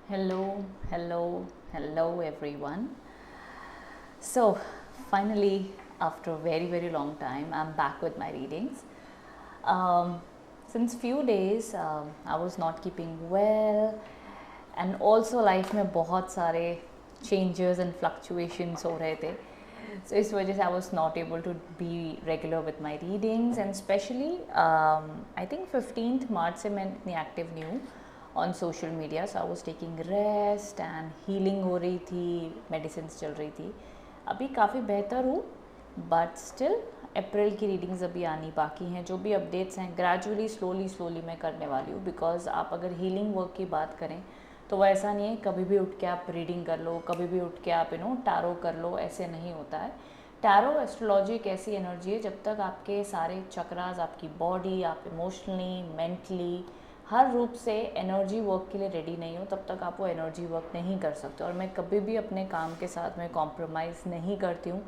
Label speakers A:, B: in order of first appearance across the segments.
A: Hello, hello, hello everyone. So, finally, after a very, very long time, I'm back with my readings. Um, since few days, I was not keeping well, and also life में बहुत सारे changes and fluctuations हो रहे थे. So इस वजह से I was not able to be regular with my readings, and especially I think 15th March से मैं इतनी active नहीं हूँ on social media. So I was taking rest and healing हो रही थी, medicines चल रही थी. अभी काफ़ी बेहतर हूँ, बट स्टिल अप्रैल की रीडिंग्स अभी आनी बाकी हैं. जो भी अपडेट्स हैं ग्रेजुअली स्लोली मैं करने वाली हूँ, बिकॉज आप अगर हीलिंग वर्क की बात करें तो वो ऐसा नहीं है कभी भी उठ के आप रीडिंग कर लो, कभी भी उठ के आप टैरो कर लो, ऐसे नहीं होता है. टैरो एस्ट्रोलॉजी एक ऐसी एनर्जी है, जब तक आपके सारे चक्रास, आपकी बॉडी, आप इमोशनली, मेंटली, हर रूप से एनर्जी वर्क के लिए रेडी नहीं हो, तब तक आप वो एनर्जी वर्क नहीं कर सकते. और मैं कभी भी अपने काम के साथ में कॉम्प्रोमाइज़ नहीं करती हूँ.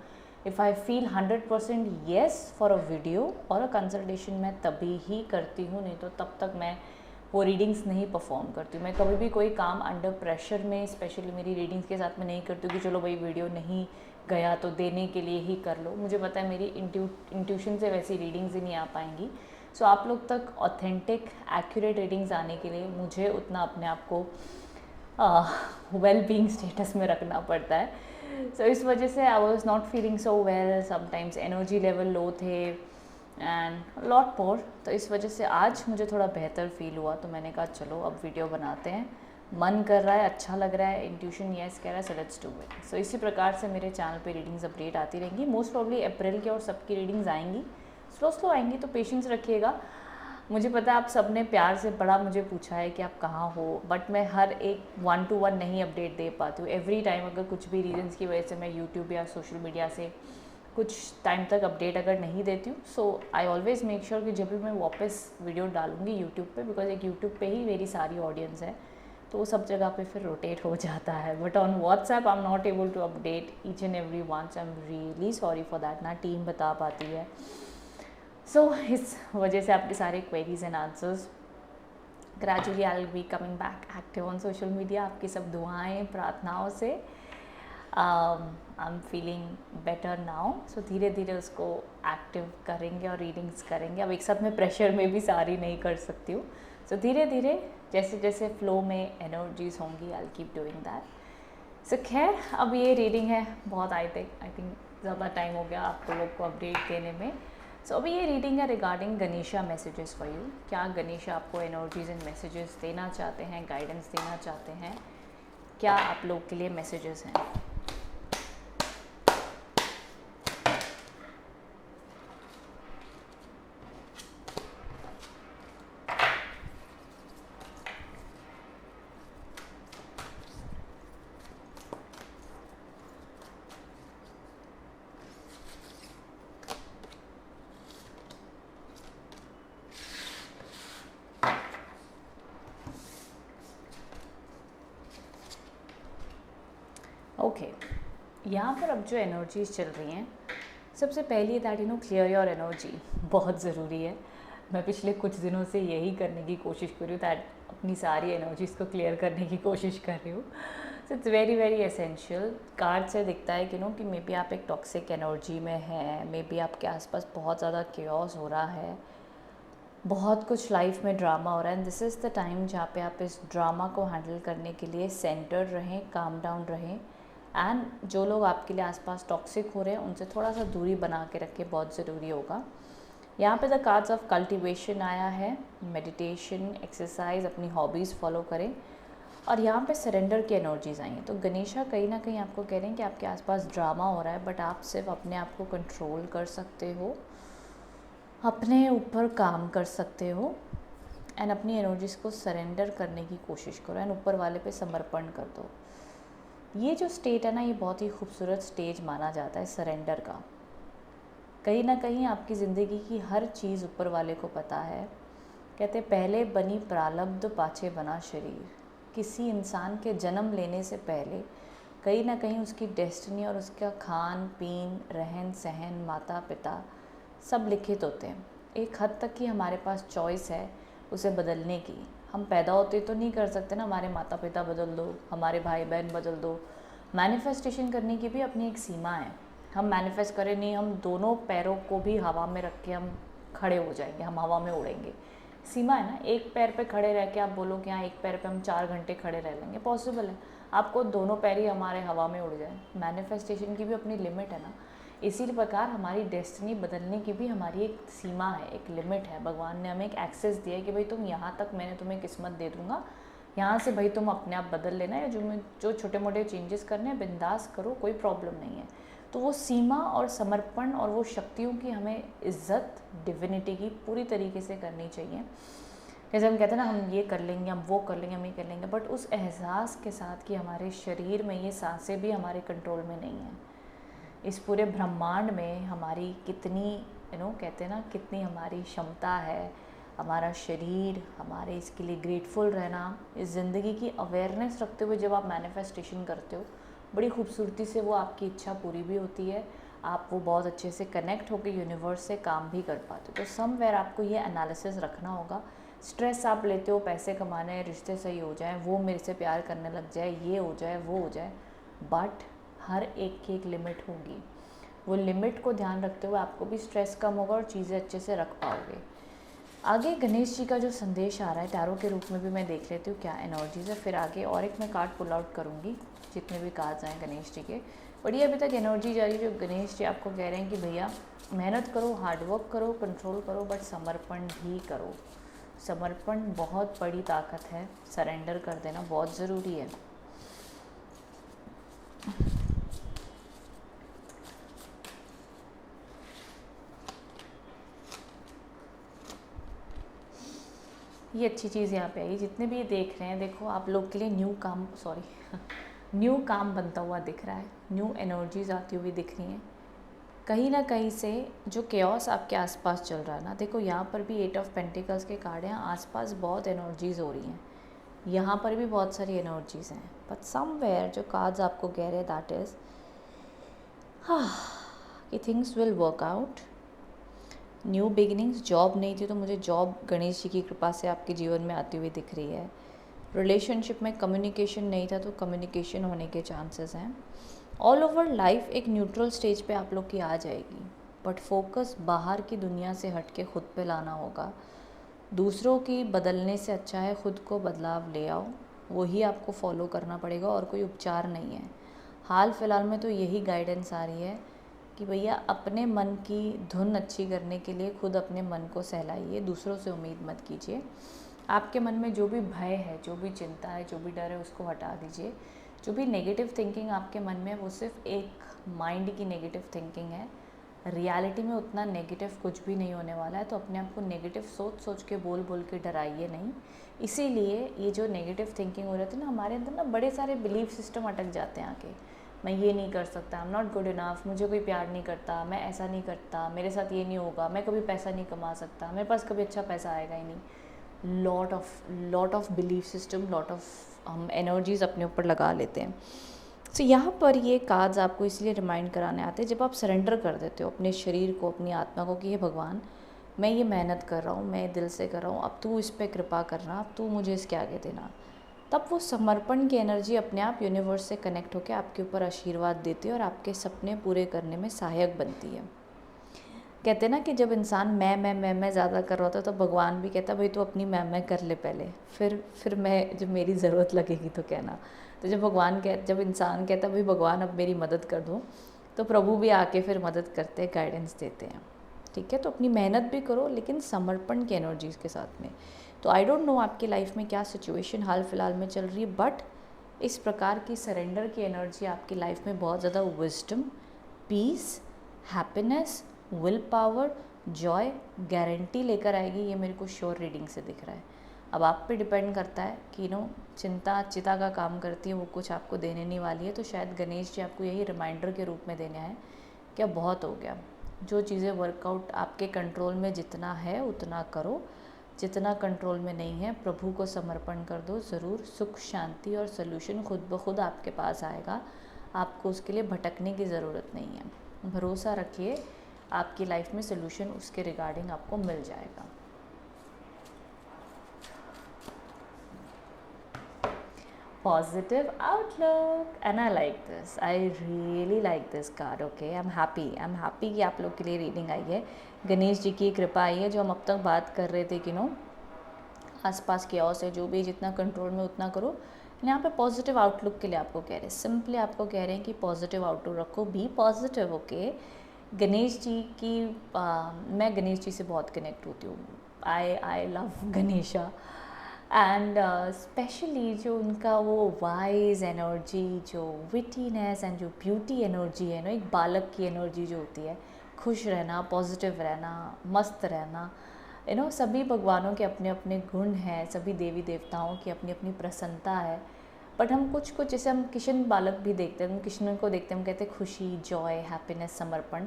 A: If I feel 100% yes for a video और अ कंसल्टेशन, मैं तभी ही करती हूँ, नहीं तो तब तक मैं वो रीडिंग्स नहीं परफॉर्म करती हूँ. मैं कभी भी कोई काम अंडर प्रेशर में, स्पेशली मेरी रीडिंग्स के साथ में नहीं करती हूँ कि चलो भाई वीडियो नहीं गया तो देने के लिए ही कर लो. मुझे पता है मेरी इंट्यूशन से वैसी रीडिंग्स ही नहीं आ पाएंगी. सो आप लोग तक ऑथेंटिक एक्यूरेट रीडिंग्स आने के लिए मुझे उतना अपने आप को वेल बीइंग स्टेटस में रखना पड़ता है. सो इस वजह से I was not feeling so well, sometimes energy level low थे एंड लॉट मोर. तो इस वजह से आज मुझे थोड़ा बेहतर फील हुआ, तो मैंने कहा चलो अब वीडियो बनाते हैं. मन कर रहा है, अच्छा लग रहा है, इंट्यूशन यस कह रहा है, सो लेट्स डू इट. सो इसी प्रकार से मेरे चैनल पे रीडिंग्स अपडेट आती रहेंगी. मोस्ट प्रॉब्ली अप्रैल की और सबकी रीडिंग्स आएंगी, स्लो आएंगी, तो पेशेंस रखिएगा. मुझे पता है आप सब ने प्यार से बड़ा मुझे पूछा है कि आप कहाँ हो, बट मैं हर एक 1-to-1 नहीं अपडेट दे पाती हूँ. एवरी टाइम अगर कुछ भी रीजंस की वजह से मैं यूट्यूब या सोशल मीडिया से कुछ टाइम तक अपडेट अगर नहीं देती हूँ, सो आई ऑलवेज़ मेक श्योर कि जब भी मैं वापस वीडियो डालूँगी यूट्यूब पे, बिकॉज एक यूट्यूब पे ही मेरी सारी ऑडियंस है, तो वो सब जगह पे फिर रोटेट हो जाता है. But on WhatsApp I am not able to update each and every one, so I am really sorry for that. ना टीम बता पाती है. सो इस वजह से आपके सारे queries and answers gradually I will be coming back active on social media. आपकी सब दुआएं, प्रार्थनाओं से I am feeling better now. So धीरे धीरे उसको एक्टिव करेंगे और रीडिंग्स करेंगे. अब एक साथ में प्रेशर में भी सारी नहीं कर सकती हूँ. सो धीरे धीरे जैसे जैसे फ्लो में एनर्जीज होंगी I will keep doing that. So खैर, अब ये रीडिंग है, बहुत आई थिंक ज़्यादा टाइम हो गया आपको लोग को अपडेट देने में. सो अभी ये रीडिंग है regarding Ganesha messages for you. क्या गणेशा आपको एनर्जीज एंड मैसेजेस देना चाहते हैं, गाइडेंस देना चाहते हैं, क्या आप लोग के लिए मैसेजेस हैं. ओके, यहाँ पर अब जो एनर्जीज चल रही हैं, सबसे पहली दैट क्लियर योर एनर्जी बहुत ज़रूरी है. मैं पिछले कुछ दिनों से यही करने की कोशिश कर रही हूँ, दैट अपनी सारी एनर्जीज़ को क्लियर करने की कोशिश कर रही हूँ. So it's very very essential. Card से दिखता है कि मे बी आप एक टॉक्सिक एनर्जी में हैं, मे बी आपके आसपास बहुत ज़्यादा केओस हो रहा है, बहुत कुछ लाइफ में ड्रामा हो रहा है. And this is the time जहाँ पे आप इस ड्रामा को हैंडल करने के लिए सेंटर्ड रहें, काम डाउन रहें. एंड जो लोग आपके लिए आसपास टॉक्सिक हो रहे हैं उनसे थोड़ा सा दूरी बना के रखें, बहुत ज़रूरी होगा. यहाँ पे द कार्ड्स ऑफ कल्टिवेशन आया है, मेडिटेशन, एक्सरसाइज, अपनी हॉबीज़ फॉलो करें. और यहाँ पे सरेंडर की एनर्जीज आई हैं. तो गणेशा कहीं ना कहीं आपको कह रहे हैं कि आपके आसपास ड्रामा हो रहा है, बट आप सिर्फ अपने आप को कंट्रोल कर सकते हो, अपने ऊपर काम कर सकते हो, एंड अपनी एनर्जीज़ को सरेंडर करने की कोशिश करो एंड ऊपर वाले पे समर्पण कर दो. ये जो स्टेट है ना, ये बहुत ही खूबसूरत स्टेज माना जाता है सरेंडर का. कहीं ना कहीं आपकी ज़िंदगी की हर चीज़ ऊपर वाले को पता है. कहते पहले बनी प्रारब्ध पाछे बना शरीर. किसी इंसान के जन्म लेने से पहले कहीं ना कहीं उसकी डेस्टिनी और उसका खान पीन, रहन सहन, माता पिता सब लिखित होते हैं. एक हद तक ही हमारे पास चॉइस है उसे बदलने की. हम पैदा होते तो नहीं कर सकते ना, हमारे माता पिता बदल दो, हमारे भाई बहन बदल दो। मैनिफेस्टेशन करने की भी अपनी एक सीमा है। हम मैनिफेस्ट करें नहीं, हम दोनों पैरों को भी हवा में रख के हम खड़े हो जाएंगे, हम हवा में उड़ेंगे। सीमा है ना, एक पैर पे खड़े रह के आप बोलो कि हाँ एक पैर पे हम 4 घंटे खड़े रह लेंगे, पॉसिबल है? आपको दोनों पैर ही हमारे हवा में उड़ जाए। मैनिफेस्टेशन की भी अपनी लिमिट है ना। इसी प्रकार हमारी डेस्टिनी बदलने की भी हमारी एक सीमा है, एक लिमिट है। भगवान ने हमें एक एक्सेस दिया है कि भाई तुम यहाँ तक मैंने तुम्हें किस्मत दे दूँगा, यहाँ से भाई तुम अपने आप बदल लेना है, जो छोटे मोटे चेंजेस करने हैं बिंदास करो, कोई प्रॉब्लम नहीं है। तो वो सीमा और समर्पण और वो शक्तियों की हमें इज्जत डिविनिटी की पूरी तरीके से करनी चाहिए। जैसे हम कहते हैं ना, हम ये कर लेंगे, हम वो कर लेंगे, हम ये कर लेंगे, बट उस एहसास के साथ कि हमारे शरीर में ये सांसें भी हमारे कंट्रोल में नहीं हैं। इस पूरे ब्रह्मांड में हमारी कितनी कहते हैं ना, कितनी हमारी क्षमता है, हमारा शरीर, हमारे इसके लिए ग्रेटफुल रहना, इस ज़िंदगी की अवेयरनेस रखते हुए जब आप मैनिफेस्टेशन करते हो, बड़ी खूबसूरती से वो आपकी इच्छा पूरी भी होती है। आप वो बहुत अच्छे से कनेक्ट होकर यूनिवर्स से काम भी कर पाते हो। तो समवेयर आपको ये एनालिसिस रखना होगा। स्ट्रेस आप लेते हो, पैसे कमाने हैं, रिश्ते सही हो जाएं, वो मेरे से प्यार करने लग जाए, ये हो जाए, वो हो जाए, बट हर एक की एक लिमिट होगी। वो लिमिट को ध्यान रखते हुए आपको भी स्ट्रेस कम होगा और चीज़ें अच्छे से रख पाओगे। आगे गणेश जी का जो संदेश आ रहा है टैरो के रूप में भी मैं देख लेती हूँ क्या एनर्जीज है, फिर आगे और एक मैं कार्ड पुल आउट करूँगी जितने भी कार्ड्स आए गणेश जी के। बड़ी अभी तक एनर्जी जा रही है जो गणेश जी आपको कह रहे हैं कि भैया मेहनत करो, हार्डवर्क करो, कंट्रोल करो, बट समर्पण भी करो। समर्पण बहुत बड़ी ताकत है, सरेंडर कर देना बहुत ज़रूरी है। ये अच्छी चीज़ यहाँ पे आई, जितने भी ये देख रहे हैं, देखो आप लोग के लिए न्यू काम बनता हुआ दिख रहा है, न्यू एनर्जीज आती हुई दिख रही हैं। कहीं ना कहीं से जो केओस आपके आसपास चल रहा है ना, देखो यहाँ पर भी 8 ऑफ पेंटिकल्स के कार्ड हैं, आसपास बहुत एनर्जीज हो रही हैं, यहाँ पर भी बहुत सारी एनर्जीज हैं, बट समवेयर जो कार्ड्स आपको कह रहे हैं दैट इज़ कि things will work out. New beginnings, job नहीं थी तो मुझे जॉब गणेश जी की कृपा से आपके जीवन में आती हुई दिख रही है। रिलेशनशिप में कम्युनिकेशन नहीं था तो कम्युनिकेशन होने के चांसेस हैं। ऑल ओवर लाइफ एक न्यूट्रल स्टेज पे आप लोग की आ जाएगी, बट फोकस बाहर की दुनिया से हट के खुद पे लाना होगा। दूसरों की बदलने से अच्छा है खुद को बदलाव ले आओ, वही आपको फॉलो करना पड़ेगा और कोई उपचार नहीं है। हाल फिलहाल में तो यही गाइडेंस आ रही है कि भैया अपने मन की धुन अच्छी करने के लिए खुद अपने मन को सहलाइए, दूसरों से उम्मीद मत कीजिए। आपके मन में जो भी भय है, जो भी चिंता है, जो भी डर है, उसको हटा दीजिए। जो भी नेगेटिव थिंकिंग आपके मन में है वो सिर्फ एक माइंड की नेगेटिव थिंकिंग है। रियलिटी में उतना नेगेटिव कुछ भी नहीं होने वाला है, तो अपने आप को नेगेटिव सोच के बोल के डराइए नहीं। इसीलिए ये जो नेगेटिव थिंकिंग हो रही थी ना, हमारे अंदर ना बड़े सारे बिलीफ सिस्टम अटक जाते हैं आके। मैं ये नहीं कर सकता, आई एम नॉट गुड इनफ, मुझे कोई प्यार नहीं करता, मैं ऐसा नहीं करता, मेरे साथ ये नहीं होगा, मैं कभी पैसा नहीं कमा सकता, मेरे पास कभी अच्छा पैसा आएगा ही नहीं। Lot of belief system, lot of हम एनर्जीज अपने ऊपर लगा लेते हैं। तो यहाँ पर ये कार्ड्स आपको इसलिए रिमाइंड कराने आते हैं, जब आप सरेंडर कर देते हो अपने शरीर को, अपनी आत्मा को कि हे भगवान मैं ये मेहनत कर रहा हूँ, मैं दिल से कर रहा हूँ, अब तू इस पर कृपा करना, अब तू मुझे इसके आगे देना। तब वो समर्पण की एनर्जी अपने आप यूनिवर्स से कनेक्ट होकर आपके ऊपर आशीर्वाद देती है और आपके सपने पूरे करने में सहायक बनती है। कहते हैं ना कि जब इंसान मैं ज़्यादा कर रहा होता है तो भगवान भी कहता भाई तू अपनी मैं कर ले पहले, फिर मैं जब मेरी ज़रूरत लगेगी तो कहना। तो जब इंसान कहता भाई भगवान अब मेरी मदद कर दो, तो प्रभु भी आके फिर मदद करते हैं, गाइडेंस देते हैं। ठीक है, तो अपनी मेहनत भी करो लेकिन समर्पण की एनर्जीज़ के साथ में। तो आई डोंट नो आपकी लाइफ में क्या सिचुएशन हाल फिलहाल में चल रही है, बट इस प्रकार की सरेंडर की एनर्जी आपकी लाइफ में बहुत ज़्यादा wisdom, peace, happiness, will power, joy guarantee लेकर आएगी। ये मेरे को श्योर रीडिंग से दिख रहा है। अब आप पे डिपेंड करता है कि चिता का काम करती है, वो कुछ आपको देने नहीं वाली है। तो शायद गणेश जी आपको यही रिमाइंडर के रूप में देने हैं कि अब बहुत हो गया, जो चीज़ें वर्कआउट आपके कंट्रोल में जितना है उतना करो, जितना कंट्रोल में नहीं है प्रभु को समर्पण कर दो। ज़रूर सुख, शांति और सल्यूशन खुद ब खुद आपके पास आएगा। आपको उसके लिए भटकने की ज़रूरत नहीं है। भरोसा रखिए, आपकी लाइफ में सल्यूशन उसके रिगार्डिंग आपको मिल जाएगा। positive outlook and I like this. I really like this card. Okay, I'm happy कि आप लोग के लिए रीडिंग आई है. गणेश जी की कृपा आई है. जो हम अब तक बात कर रहे थे कि आसपास केओस है, जो भी जितना कंट्रोल में उतना करो. यहाँ पे पॉजिटिव आउटलुक के लिए आपको कह रहे हैं, सिंपली आपको कह रहे हैं कि पॉजिटिव आउटलुक रखो, B positive. Okay, Ganesh ji की मैं गणेश जी से बहुत कनेक्ट होती हूँ. I love Ganesha. And specially जो उनका वो वाइज एनर्जी, जो विटीनेस एंड जो ब्यूटी एनर्जी है एक बालक की एनर्जी जो होती है, खुश रहना, पॉजिटिव रहना, मस्त रहना. सभी भगवानों के अपने अपने गुण हैं, सभी देवी देवताओं की अपनी अपनी प्रसन्नता है. बट हम कुछ जैसे हम किशन बालक भी देखते हैं, हम कृष्ण को देखते हैं, हम कहते हैं खुशी, जॉय, हैप्पीनेस, समर्पण.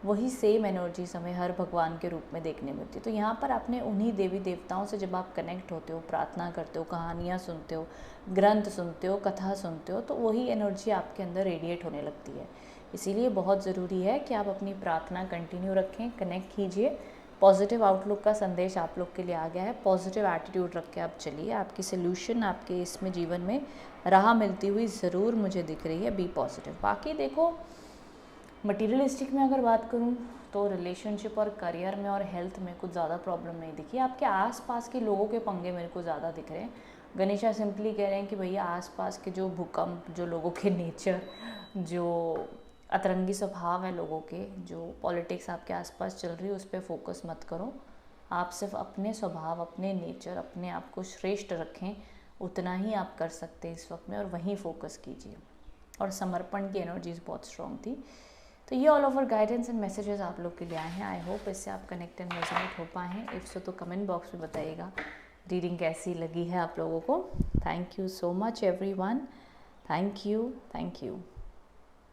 A: वही सेम एनर्जी हमें हर भगवान के रूप में देखने मिलती है. तो यहाँ पर आपने उन्हीं देवी देवताओं से जब आप कनेक्ट होते हो, प्रार्थना करते हो, कहानियाँ सुनते हो, ग्रंथ सुनते हो, कथा सुनते हो, तो वही एनर्जी आपके अंदर रेडिएट होने लगती है. इसीलिए बहुत ज़रूरी है कि आप अपनी प्रार्थना कंटिन्यू रखें, कनेक्ट कीजिए. पॉजिटिव आउटलुक का संदेश आप लोग के लिए आ गया है. पॉजिटिव एटीट्यूड रख के आप चलिए. आपकी सोल्यूशन आपके इसमें जीवन में राह मिलती हुई ज़रूर मुझे दिख रही है. Be positive. बाकी देखो, मटीरियलिस्टिक में अगर बात करूं तो रिलेशनशिप और करियर में और हेल्थ में कुछ ज़्यादा प्रॉब्लम नहीं दिखी. आपके आसपास के लोगों के पंगे मेरे को ज़्यादा दिख रहे हैं. गणेशा सिंपली कह रहे हैं कि भैया आसपास के जो भूकंप, जो लोगों के नेचर, जो अतरंगी स्वभाव है लोगों के, जो पॉलिटिक्स आपके आसपास चल रही है, उस पर फोकस मत करो. आप सिर्फ अपने स्वभाव, अपने नेचर, अपने आप को श्रेष्ठ रखें. उतना ही आप कर सकते हैं इस वक्त में, और वहीं फोकस कीजिए. और समर्पण की एनर्जीज बहुत स्ट्रॉन्ग थी. तो ये all over guidance and messages आप लोग के लिए आए हैं. आई होप इससे आप कनेक्ट एंड रेजोनेट हो पाए हैं. इफ़ सो तो कमेंट बॉक्स में बताइएगा रीडिंग कैसी लगी है आप लोगों को. Thank you so much everyone. Thank you.